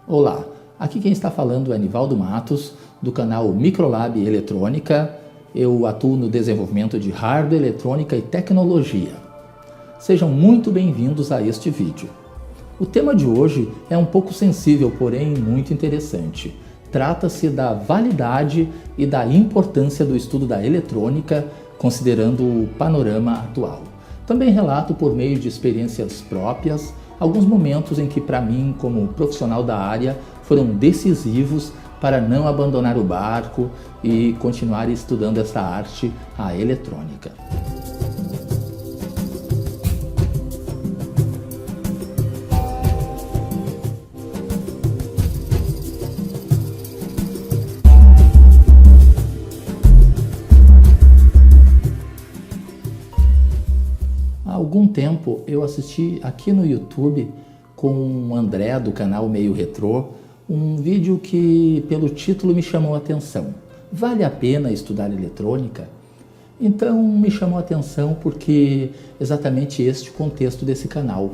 Olá, aqui quem está falando é Nivaldo Matos, do canal Microlab Eletrônica. Eu atuo no desenvolvimento de hardware, eletrônica e tecnologia. Sejam muito bem-vindos a este vídeo. O tema de hoje é um pouco sensível, porém muito interessante. Trata-se da validade e da importância do estudo da eletrônica, considerando o panorama atual. Também relato por meio de experiências próprias alguns momentos em que, para mim, como profissional da área, foram decisivos para não abandonar o barco e continuar estudando essa arte, a eletrônica. Há algum tempo eu assisti aqui no YouTube com o André do canal Meio Retrô um vídeo que pelo título me chamou a atenção. Vale a pena estudar eletrônica? Então me chamou a atenção porque exatamente este contexto desse canal.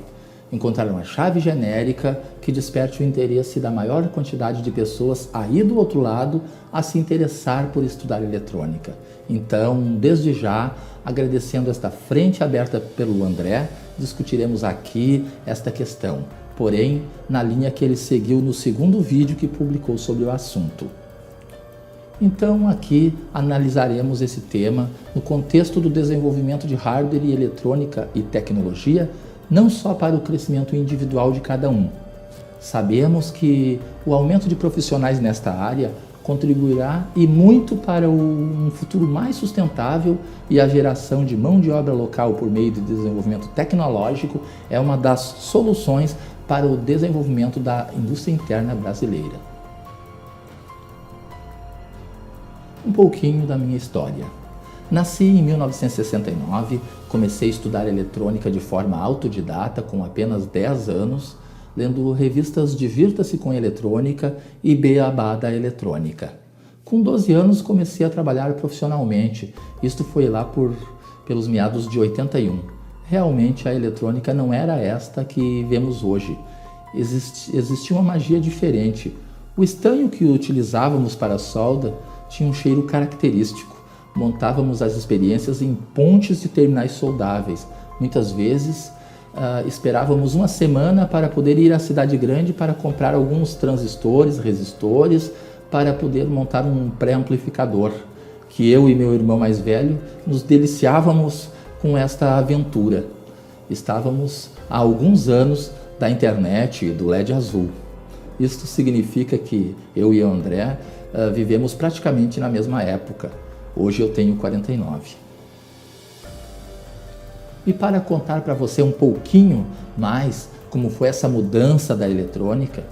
Encontrar uma chave genérica que desperte o interesse da maior quantidade de pessoas aí do outro lado a se interessar por estudar eletrônica. Então, desde já, agradecendo esta frente aberta pelo André, discutiremos aqui esta questão, porém, na linha que ele seguiu no segundo vídeo que publicou sobre o assunto. Então, aqui analisaremos esse tema no contexto do desenvolvimento de hardware e eletrônica e tecnologia, não só para o crescimento individual de cada um. Sabemos que o aumento de profissionais nesta área contribuirá e muito para um futuro mais sustentável, e a geração de mão de obra local por meio de desenvolvimento tecnológico é uma das soluções para o desenvolvimento da indústria interna brasileira. Um pouquinho da minha história. Nasci em 1969, comecei a estudar eletrônica de forma autodidata com apenas 10 anos, lendo revistas Divirta-se com Eletrônica e Beabá da Eletrônica. Com 12 anos comecei a trabalhar profissionalmente, isto foi lá pelos meados de 81. Realmente a eletrônica não era esta que vemos hoje, existia uma magia diferente. O estanho que utilizávamos para a solda tinha um cheiro característico. Montávamos as experiências em pontes de terminais soldáveis. Muitas vezes esperávamos uma semana para poder ir à cidade grande para comprar alguns transistores, resistores, para poder montar um pré-amplificador, que eu e meu irmão mais velho nos deliciávamos com esta aventura. Estávamos há alguns anos da internet e do LED azul. Isto significa que eu e o André vivemos praticamente na mesma época. Hoje eu tenho 49. E para contar para você um pouquinho mais como foi essa mudança da eletrônica,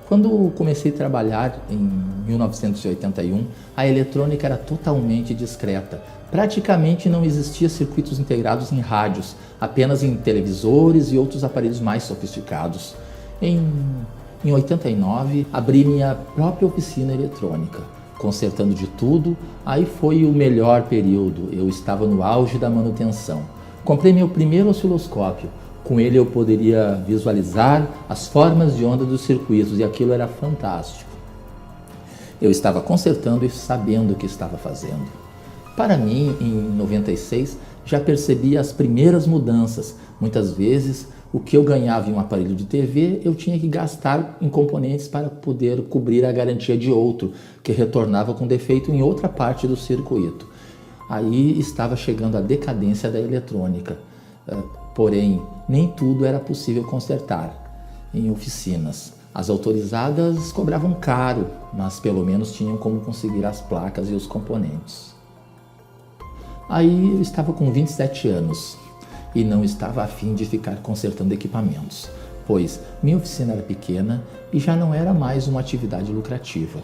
quando comecei a trabalhar em 1981, a eletrônica era totalmente discreta. Praticamente não existia circuitos integrados em rádios, apenas em televisores e outros aparelhos mais sofisticados. Em 89, abri minha própria oficina eletrônica, consertando de tudo. Aí foi o melhor período, eu estava no auge da manutenção. Comprei meu primeiro osciloscópio, com ele eu poderia visualizar as formas de onda dos circuitos e aquilo era fantástico. Eu estava consertando e sabendo o que estava fazendo. Para mim, em 96, já percebi as primeiras mudanças. Muitas vezes, o que eu ganhava em um aparelho de TV, eu tinha que gastar em componentes para poder cobrir a garantia de outro, que retornava com defeito em outra parte do circuito. Aí estava chegando a decadência da eletrônica. Porém, nem tudo era possível consertar em oficinas. As autorizadas cobravam caro, mas pelo menos tinham como conseguir as placas e os componentes. Aí eu estava com 27 anos. E não estava a fim de ficar consertando equipamentos, pois minha oficina era pequena e já não era mais uma atividade lucrativa.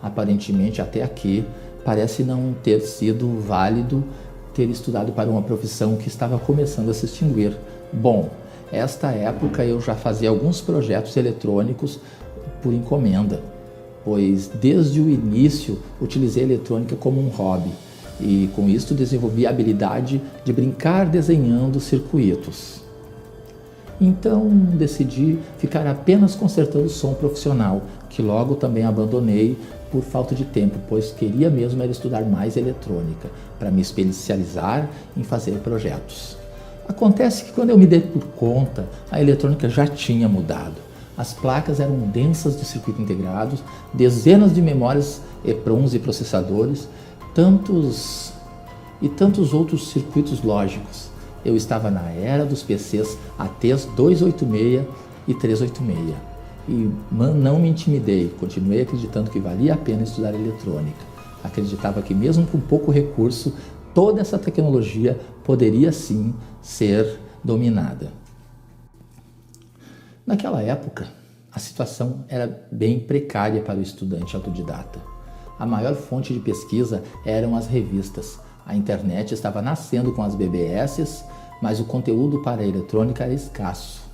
Aparentemente, até aqui, parece não ter sido válido ter estudado para uma profissão que estava começando a se extinguir. Bom, esta época eu já fazia alguns projetos eletrônicos por encomenda, pois desde o início utilizei a eletrônica como um hobby. E com isso desenvolvi a habilidade de brincar desenhando circuitos. Então decidi ficar apenas consertando som profissional, que logo também abandonei por falta de tempo, pois queria mesmo era estudar mais eletrônica, para me especializar em fazer projetos. Acontece que quando eu me dei por conta, a eletrônica já tinha mudado. As placas eram densas de circuito integrados, dezenas de memórias EPROMs e processadores, tantos outros circuitos lógicos. Eu estava na era dos PCs ATs 286 e 386. E não me intimidei, continuei acreditando que valia a pena estudar eletrônica. Acreditava que mesmo com pouco recurso, toda essa tecnologia poderia sim ser dominada. Naquela época, a situação era bem precária para o estudante autodidata. A maior fonte de pesquisa eram as revistas. A internet estava nascendo com as BBS, mas o conteúdo para a eletrônica era escasso.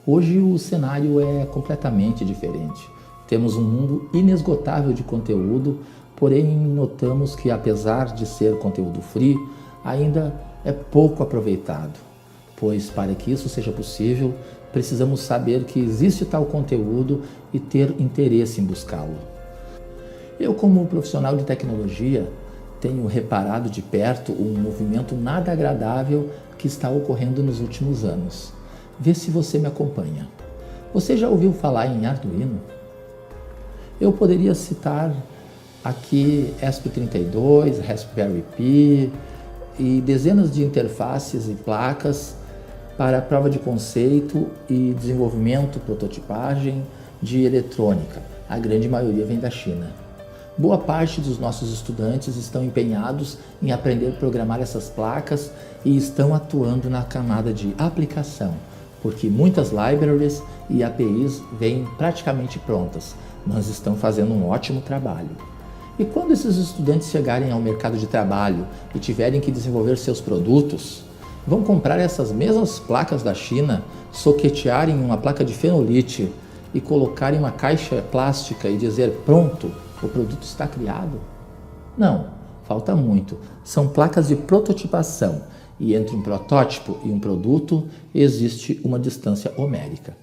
Hoje o cenário é completamente diferente. Temos um mundo inesgotável de conteúdo, porém notamos que apesar de ser conteúdo free, ainda é pouco aproveitado, pois para que isso seja possível, precisamos saber que existe tal conteúdo e ter interesse em buscá-lo. Eu, como profissional de tecnologia, tenho reparado de perto um movimento nada agradável que está ocorrendo nos últimos anos. Vê se você me acompanha. Você já ouviu falar em Arduino? Eu poderia citar aqui ESP32, Raspberry Pi e dezenas de interfaces e placas para prova de conceito e desenvolvimento, prototipagem de eletrônica. A grande maioria vem da China. Boa parte dos nossos estudantes estão empenhados em aprender a programar essas placas e estão atuando na camada de aplicação, porque muitas libraries e APIs vêm praticamente prontas, mas estão fazendo um ótimo trabalho. E quando esses estudantes chegarem ao mercado de trabalho e tiverem que desenvolver seus produtos, vão comprar essas mesmas placas da China, soquetear em uma placa de fenolite e colocar em uma caixa plástica e dizer pronto, o produto está criado? Não, falta muito. São placas de prototipação e entre um protótipo e um produto existe uma distância homérica.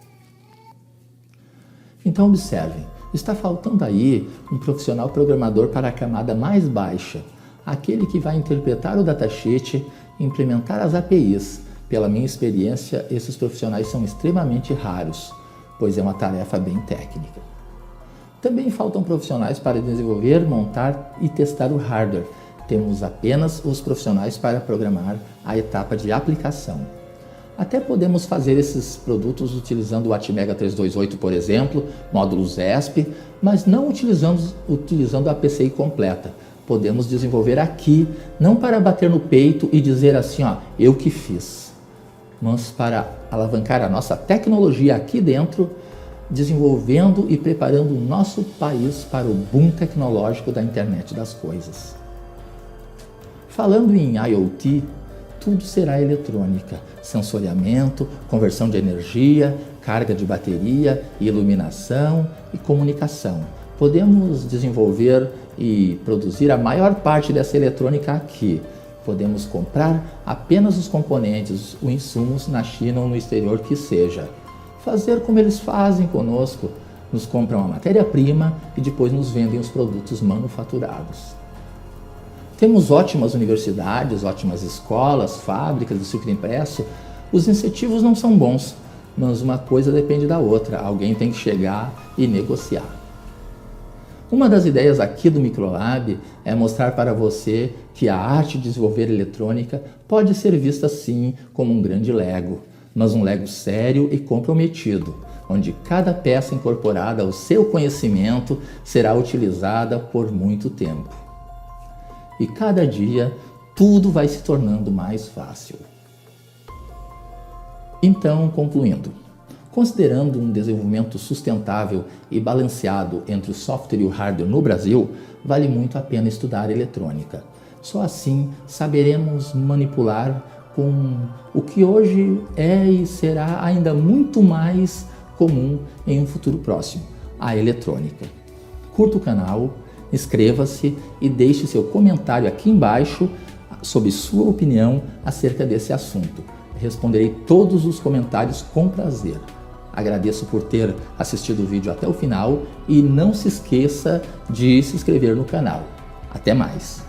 Então observem, está faltando aí um profissional programador para a camada mais baixa, aquele que vai interpretar o datasheet e implementar as APIs. Pela minha experiência, esses profissionais são extremamente raros, pois é uma tarefa bem técnica. Também faltam profissionais para desenvolver, montar e testar o hardware. Temos apenas os profissionais para programar a etapa de aplicação. Até podemos fazer esses produtos utilizando o Atmega 328, por exemplo, módulos ESP, mas não utilizando a PCI completa. Podemos desenvolver aqui, não para bater no peito e dizer assim, ó, eu que fiz, mas para alavancar a nossa tecnologia aqui dentro, desenvolvendo e preparando o nosso país para o boom tecnológico da internet das coisas. Falando em IoT, tudo será eletrônica, sensoriamento, conversão de energia, carga de bateria, iluminação e comunicação. Podemos desenvolver e produzir a maior parte dessa eletrônica aqui. Podemos comprar apenas os componentes, os insumos na China ou no exterior que seja. Fazer como eles fazem conosco, nos compram a matéria-prima e depois nos vendem os produtos manufaturados. Temos ótimas universidades, ótimas escolas, fábricas de circuito impresso. Os incentivos não são bons, mas uma coisa depende da outra. Alguém tem que chegar e negociar. Uma das ideias aqui do Microlab é mostrar para você que a arte de desenvolver eletrônica pode ser vista sim como um grande Lego, mas um Lego sério e comprometido, onde cada peça incorporada ao seu conhecimento será utilizada por muito tempo. E cada dia tudo vai se tornando mais fácil. Então, concluindo, considerando um desenvolvimento sustentável e balanceado entre o software e o hardware no Brasil, vale muito a pena estudar eletrônica. Só assim saberemos manipular com o que hoje é e será ainda muito mais comum em um futuro próximo, a eletrônica. Curta o canal, inscreva-se e deixe seu comentário aqui embaixo sobre sua opinião acerca desse assunto. responderei todos os comentários com prazer. Agradeço por ter assistido o vídeo até o final e não se esqueça de se inscrever no canal. Até mais!